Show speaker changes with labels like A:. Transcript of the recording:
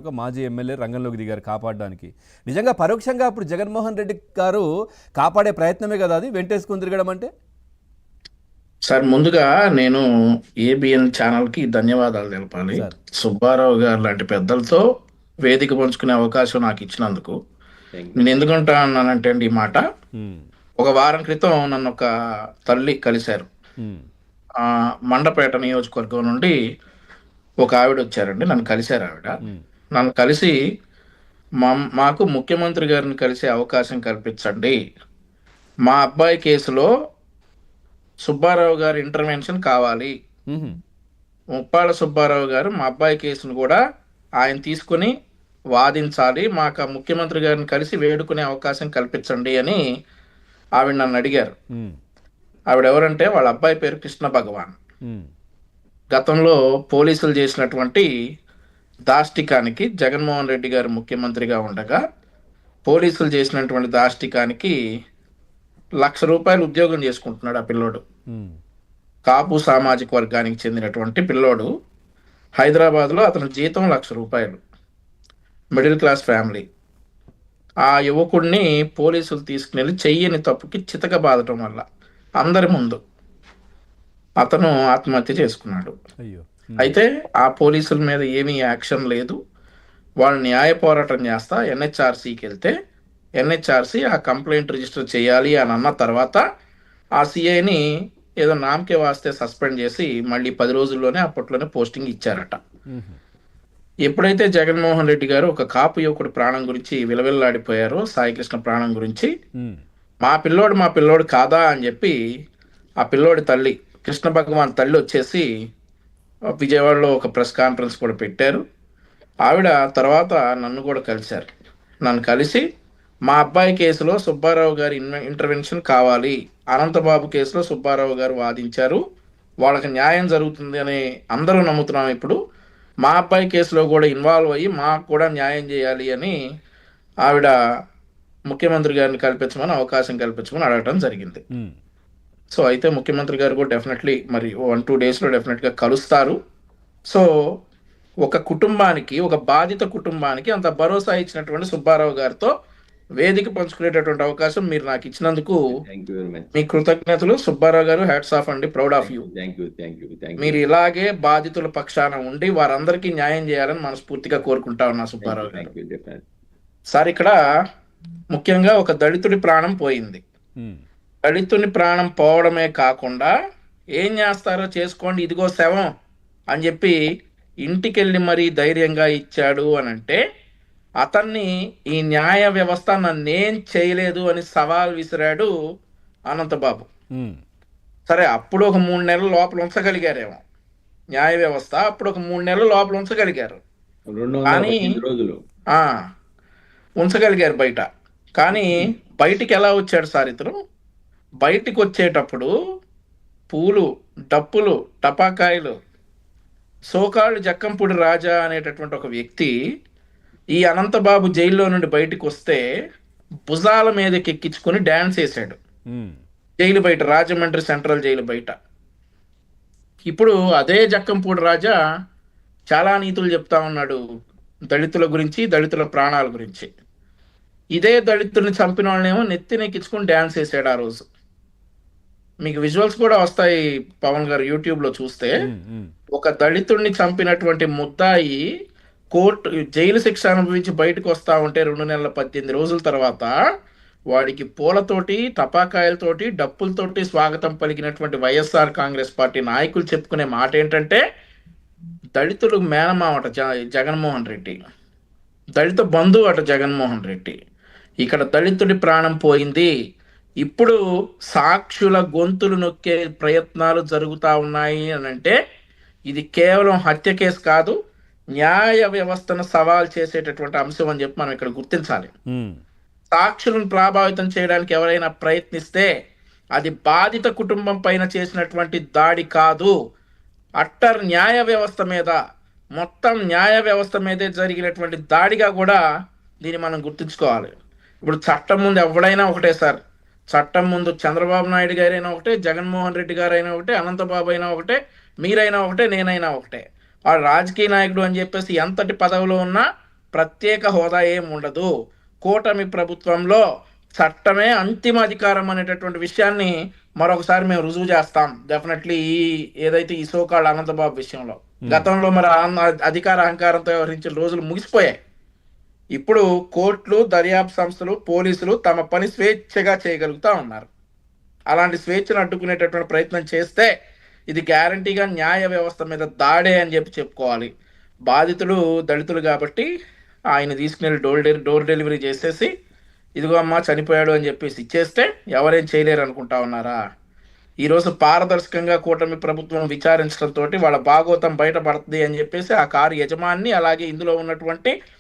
A: ఒక మాజీ ఎమ్మెల్యే రంగంలోకి దిగారు కాపాడడానికి. నిజంగా పరోక్షంగా అప్పుడు జగన్మోహన్ రెడ్డి గారు కాపాడే ప్రయత్నమే కదా అది వెంటేసుకుని తిరగడం అంటే.
B: సార్ ముందుగా నేను ఏబిఎన్ ఛానల్కి ధన్యవాదాలు తెలపాలి.
A: సార్
B: సుబ్బారావు గారు లాంటి పెద్దలతో వేదిక పంచుకునే అవకాశం నాకు ఇచ్చినందుకు.
C: Thank you.
B: నేను ఎందుకంటా అన్నానంటే అండి ఈ మాట,
A: ఉమ్,
B: ఒక వారం క్రితం నన్ను ఒక తల్లి కలిశారు.
A: ఉమ్,
B: ఆ, మండపేట నియోజకవర్గం నుండి ఒక ఆవిడ వచ్చారండి, నన్ను కలిశారు ఆవిడ.
A: ఉమ్,
B: నన్ను కలిసి మాకు ముఖ్యమంత్రి గారిని కలిసే అవకాశం కల్పించండి, మా అబ్బాయి కేసులో సుబ్బారావు గారి ఇంటర్వెన్షన్ కావాలి,
A: ఉమ్,
B: ముప్పాళ్ళ సుబ్బారావు గారు మా అబ్బాయి కేసును కూడా ఆయన తీసుకుని వాదించాలి, మాకు ఆ ముఖ్యమంత్రి గారిని కలిసి వేడుకునే అవకాశం కల్పించండి అని ఆవిడ నన్ను అడిగారు.
A: ఉమ్,
B: ఆవిడ ఎవరంటే వాళ్ళ అబ్బాయి పేరు కృష్ణ భగవాన్.
A: ఉమ్,
B: గతంలో పోలీసులు చేసినటువంటి దాష్టికానికి, జగన్మోహన్ రెడ్డి గారు ముఖ్యమంత్రిగా ఉండగా పోలీసులు చేసినటువంటి దాష్టికానికి ₹1,00,000 ఉద్యోగం చేసుకుంటున్నాడు ఆ పిల్లోడు.
A: ఉమ్,
B: కాపు సామాజిక వర్గానికి చెందినటువంటి పిల్లోడు. హైదరాబాద్లో అతని జీతం ₹1,00,000, మిడిల్ క్లాస్ ఫ్యామిలీ. ఆ యువకుడిని పోలీసులు తీసుకుని చెయ్యని తప్పుకి చితక బాదటం వల్ల అందరి ముందు అతను ఆత్మహత్య చేసుకున్నాడు.
A: అయ్యో.
B: అయితే ఆ పోలీసుల మీద ఏమీ యాక్షన్ లేదు. వాళ్ళు న్యాయ పోరాటం చేస్తా ఎన్హెచ్ఆర్సీకి వెళ్తే ఎన్హెచ్ఆర్సీ ఆ కంప్లైంట్ రిజిస్టర్ చేయాలి అని అన్న తర్వాత ఆ సిఐని ఏదో నామకే వాస్తే సస్పెండ్ చేసి మళ్ళీ 10 రోజుల్లోనే అప్పట్లోనే పోస్టింగ్ ఇచ్చారట.
A: ఉమ్,
B: ఎప్పుడైతే జగన్మోహన్ రెడ్డి గారు ఒక కాపు యువకుడు ప్రాణం గురించి విలవిల్లాడిపోయారో, సాయికృష్ణ ప్రాణం గురించి,
A: ఉమ్,
B: మా పిల్లోడు కాదా అని చెప్పి ఆ పిల్లోడి తల్లి, కృష్ణ భగవాన్ తల్లి వచ్చేసి విజయవాడలో ఒక ప్రెస్ కాన్ఫరెన్స్ కూడా పెట్టారు. ఆవిడ తర్వాత నన్ను కూడా కలిశారు. నన్ను కలిసి మా అబ్బాయి కేసులో సుబ్బారావు గారి ఇంటర్వెన్షన్ కావాలి, అనంతబాబు కేసులో సుబ్బారావు గారు వాదించారు, వాళ్ళకి న్యాయం జరుగుతుంది అని అందరూ నమ్ముతున్నాం. ఇప్పుడు మా అబ్బాయి కేసులో కూడా ఇన్వాల్వ్ అయ్యి మాకు కూడా న్యాయం చేయాలి అని ఆవిడ ముఖ్యమంత్రి గారిని అవకాశం కల్పించమని అడగటం జరిగింది.
A: ఉమ్,
B: సో అయితే ముఖ్యమంత్రి గారు కూడా డెఫినెట్లీ మరి 1-2 డేస్లో డెఫినెట్గా కలుస్తారు. సో ఒక కుటుంబానికి, ఒక బాధిత కుటుంబానికి అంత భరోసా ఇచ్చినటువంటి సుబ్బారావు గారితో వేదిక పంచుకునేటటువంటి అవకాశం మీరు నాకు ఇచ్చినందుకు
C: థ్యాంక్ యూ వెరీ మచ్.
B: మీ కృతజ్ఞతలు. సుబ్బారావు గారు, హ్యాట్స్ ఆఫ్ అండి, proud of you.
C: Thank you, thank you, thank you.
B: మీరు ఇలాగే బాధితుల పక్షాన ఉండి వారందరికీ న్యాయం చేయాలని మనస్ఫూర్తిగా కోరుకుంటా ఉన్నా సుబ్బారావు గారు.
C: Thank you, definite.
B: సార్ ఇక్కడ ముఖ్యంగా ఒక దళితుడి ప్రాణం పోయింది.
A: ఉమ్,
B: దళితుని ప్రాణం పోవడమే కాకుండా ఏం చేస్తారో చేసుకోండి, ఇదిగో శవం అని చెప్పి ఇంటికెళ్ళి మరీ ధైర్యంగా ఇచ్చాడు అని అంటే అతన్ని ఈ న్యాయ వ్యవస్థ నన్నేం చేయలేదు అని సవాల్ విసిరాడు అనంతబాబు.
A: ఉమ్,
B: సరే, అప్పుడు ఒక 3 నెలల లోపల ఉంచగలిగారేమో న్యాయ వ్యవస్థ, అప్పుడు ఒక 3 నెలల లోపల ఉంచగలిగారు.
C: 218 రోజులు
B: ఆ, ఉంచగలిగారు బయట. కానీ బయటికి ఎలా వచ్చాడు సార్ ఇతను? బయటికి వచ్చేటప్పుడు పూలు, డప్పులు, టపాకాయలు, సోకాళ్ళు జక్కంపూడి రాజా అనేటటువంటి ఒక వ్యక్తి ఈ అనంతబాబు జైల్లో నుండి బయటికి వస్తే భుజాల మీదకి ఎక్కించుకొని డ్యాన్స్ వేశాడు
A: ఉమ్,
B: జైలు బయట, రాజమండ్రి సెంట్రల్ జైలు బయట. ఇప్పుడు అదే జక్కంపూడి రాజా చాలా నీతులు చెప్తా ఉన్నాడు దళితుల గురించి, దళితుల ప్రాణాల గురించి. ఇదే దళితుల్ని చంపిన వాళ్ళనేమో నెత్తినెక్కించుకొని డ్యాన్స్ వేసాడు ఆ రోజు. మీకు విజువల్స్ కూడా వస్తాయి పవన్ గారు యూట్యూబ్లో చూస్తే.
A: ఉమ్, ఉమ్,
B: ఒక దళితుడిని చంపినటువంటి ముద్దాయి జైలు శిక్ష అనుభవించి బయటకు వస్తా ఉంటే 2 నెలల 18 రోజుల తర్వాత వాడికి పూలతోటి, టపాకాయలతోటి, డప్పులతోటి స్వాగతం పలికినటువంటి వైఎస్ఆర్ కాంగ్రెస్ పార్టీ నాయకులు చెప్పుకునే మాట ఏంటంటే దళితులు మేనమావట జగన్మోహన్ రెడ్డి, దళిత బంధువు అట జగన్మోహన్ రెడ్డి. ఇక్కడ దళితుడి ప్రాణం పోయింది. ఇప్పుడు సాక్షుల గొంతులు నొక్కే ప్రయత్నాలు జరుగుతూ ఉన్నాయి అని అంటే ఇది కేవలం హత్య కేసు కాదు, న్యాయ వ్యవస్థను సవాల్ చేసేటటువంటి అంశం అని చెప్పి మనం ఇక్కడ గుర్తించాలి.
A: ఉమ్,
B: సాక్షులను ప్రభావితం చేయడానికి ఎవరైనా ప్రయత్నిస్తే అది బాధిత కుటుంబం పైన చేసినటువంటి దాడి కాదు, అట్టర్ న్యాయ వ్యవస్థ మీద, మొత్తం న్యాయ వ్యవస్థ మీదే జరిగినటువంటి దాడిగా కూడా దీన్ని మనం గుర్తుంచుకోవాలి. ఇప్పుడు చట్టం ముందు ఎవడైనా ఒకటే సార్. చట్టం ముందు చంద్రబాబు నాయుడు గారైనా ఒకటే, జగన్మోహన్ రెడ్డి గారైనా ఒకటే, అనంతబాబు అయినా ఒకటే, మీరైనా ఒకటే, నేనైనా ఒకటే. వాడు రాజకీయ నాయకుడు అని చెప్పేసి ఎంతటి పదవిలో ఉన్నా ప్రత్యేక హోదా ఏం ఉండదు. కూటమి ప్రభుత్వంలో చట్టమే అంతిమ అధికారం అనేటటువంటి విషయాన్ని మరొకసారి మేము రుజువు చేస్తాం. డెఫినెట్లీ ఏదైతే ఈ సోకాళ్ళ అనంతబాబు విషయంలో గతంలో మరి అధికార అహంకారంతో వ్యవహరించిన రోజులు ముగిసిపోయాయి. ఇప్పుడు కోర్టులు, దర్యాప్తు సంస్థలు, పోలీసులు తమ పని స్వేచ్ఛగా చేయగలుగుతా ఉన్నారు. అలాంటి స్వేచ్ఛను అడ్డుకునేటటువంటి ప్రయత్నం చేస్తే ఇది గ్యారంటీగా న్యాయ వ్యవస్థ మీద దాడే అని చెప్పుకోవాలి. బాధితులు దళితులు కాబట్టి ఆయన తీసుకుని డోర్ డెలివరీ చేసేసి ఇదిగో అమ్మా చనిపోయాడు అని చెప్పేసి ఇచ్చేస్తే ఎవరేం చేయలేరు అనుకుంటా ఉన్నారా? ఈరోజు పారదర్శకంగా కూటమి ప్రభుత్వం విచారించడంతో వాళ్ళ భాగోతం బయటపడుతుంది అని చెప్పేసి ఆ కారు యజమాని అలాగే ఇందులో ఉన్నటువంటి